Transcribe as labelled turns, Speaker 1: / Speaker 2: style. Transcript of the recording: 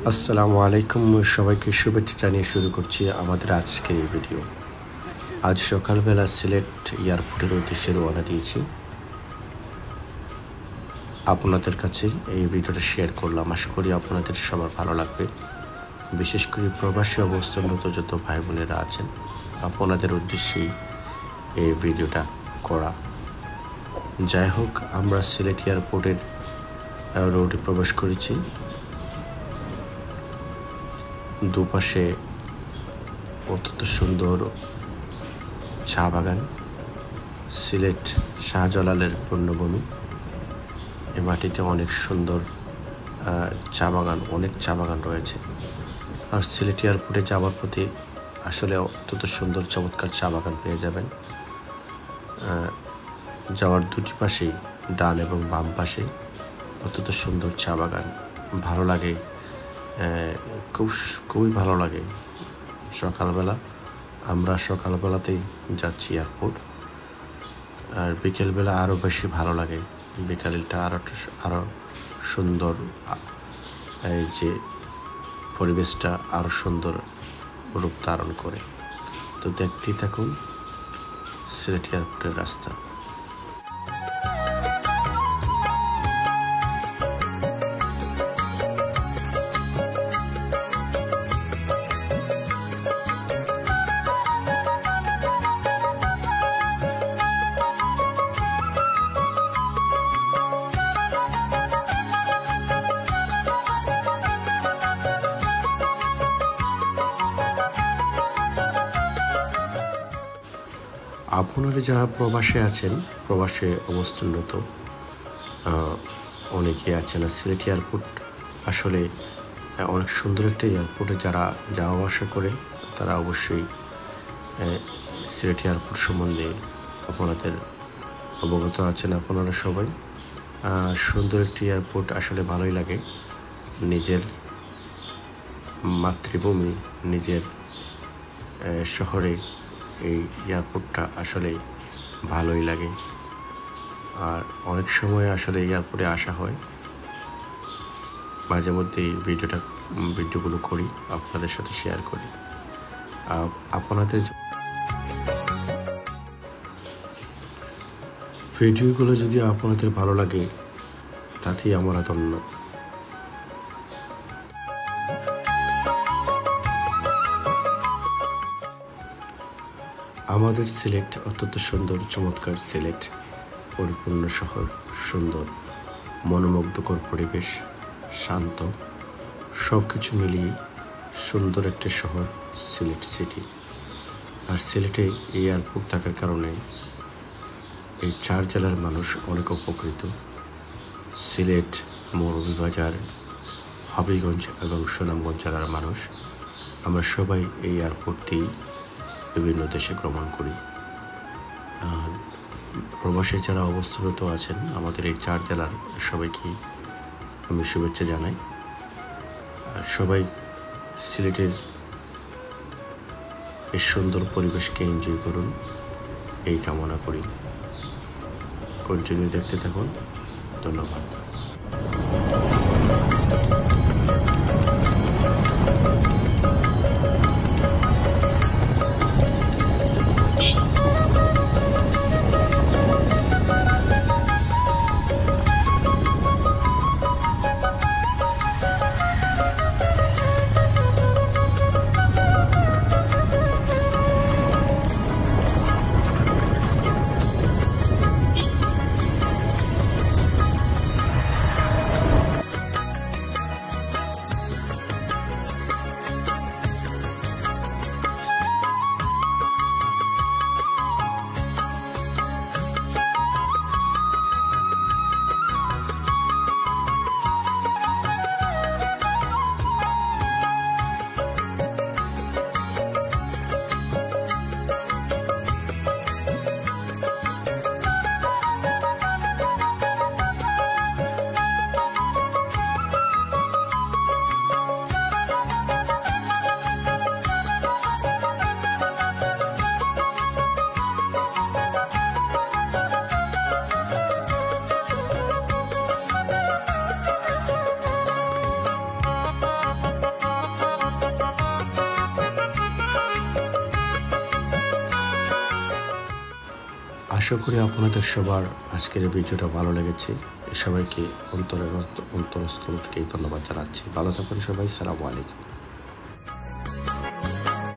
Speaker 1: আসসালামু আলাইকুম, সবাইকে শুভেচ্ছা জানিয়ে শুরু করছি আমাদের আজকের এই ভিডিও। আজ সকালবেলা সিলেট এয়ারপোর্টের উদ্দেশ্যে রওনা দিয়েছি। আপনাদের কাছে এই ভিডিওটা শেয়ার করলাম, আশা করি আপনাদের সবার ভালো লাগবে। বিশেষ করে প্রবাসী অবস্থানরত যত ভাই বোনেরা আছেন, আপনাদের উদ্দেশ্যেই এই ভিডিওটা করা। যাই হোক, আমরা সিলেট এয়ারপোর্টের রোডে প্রবেশ করেছি। দুপাশে অত্যন্ত সুন্দর চা বাগান, সিলেট শাহজালালের পূর্ণভূমি। এই মাটিতে অনেক সুন্দর অনেক চা বাগান রয়েছে। আর সিলেট এয়ারপোর্টে যাওয়ার পথে আসলে অত্যন্ত সুন্দর চমৎকার চা বাগান পেয়ে যাবেন। যাওয়ার দুটি পাশেই, ডান এবং বাম পাশে অত্যন্ত সুন্দর চা বাগান। ভালো লাগে, খুবই ভালো লাগে। আমরা সকালবেলাতেই যাচ্ছি এয়ারপোর্ট, আর বিকেলবেলা আরও বেশি ভালো লাগে। বিকালটা আরও সুন্দর, এই যে পরিবেশটা আরও সুন্দর রূপ ধারণ করে। তো দেখতেই থাকুন সিলেট এয়ারপোর্টের রাস্তা। আপনারা যারা প্রবাসে আছেন, প্রবাসে অবস্থানরত অনেকে আছেন। আর সিলেট এয়ারপোর্ট আসলে অনেক সুন্দর একটা এয়ারপোর্টে যারা যাওয়া আসা করেন, তারা অবশ্যই সিলেট এয়ারপোর্ট সম্বন্ধে আপনাদের অবগত আছেন। আপনারা সবাই সুন্দর একটি এয়ারপোর্ট, আসলে ভালোই লাগে। নিজের মাতৃভূমি, নিজের শহরে এই এয়ারপোর্টটা আসলে ভালোই লাগে। আর অনেক সময় আসলে এয়ারপোর্টে আসা হয়, মাঝে মধ্যে ভিডিওগুলো করি, আপনাদের সাথে শেয়ার করি। আপনাদের ভিডিওগুলো যদি আপনাদের ভালো লাগে, তাতেই আমরা ধন্য। আমাদের সিলেট অত্যন্ত সুন্দর, চমৎকার সিলেট, পরিপূর্ণ শহর, সুন্দর মনোমুগ্ধকর পরিবেশ, শান্ত, সব কিছু মিলিয়ে সুন্দর একটি শহর সিলেট সিটি। আর সিলেটে এই এয়ারপোর্ট থাকার কারণে এই 4 জেলার মানুষ অনেক উপকৃত। সিলেট, মৌলভীবাজার, হবিগঞ্জ এবং সুনামগঞ্জ জেলার মানুষ আমরা সবাই এই এয়ারপোর্টটি বিভিন্ন দেশে ভ্রমণ করি। আর প্রবাসী যারা অবস্থানরত আছেন, আমাদের এই 4 জেলার সবাইকে আমি শুভেচ্ছা জানাই। আর সবাই সিলেটের এই সুন্দর পরিবেশকে এনজয় করুন, এই কামনা করি। কন্টিনিউ দেখতে থাকুন। ধন্যবাদ। আশা করি আপনাদের সবার আজকের এই ভিডিওটা ভালো লেগেছে। সবাইকে অন্তরস্থল থেকেই ধন্যবাদ জানাচ্ছি। ভালো থাকুন সবাই। আসসালামু আলাইকুম।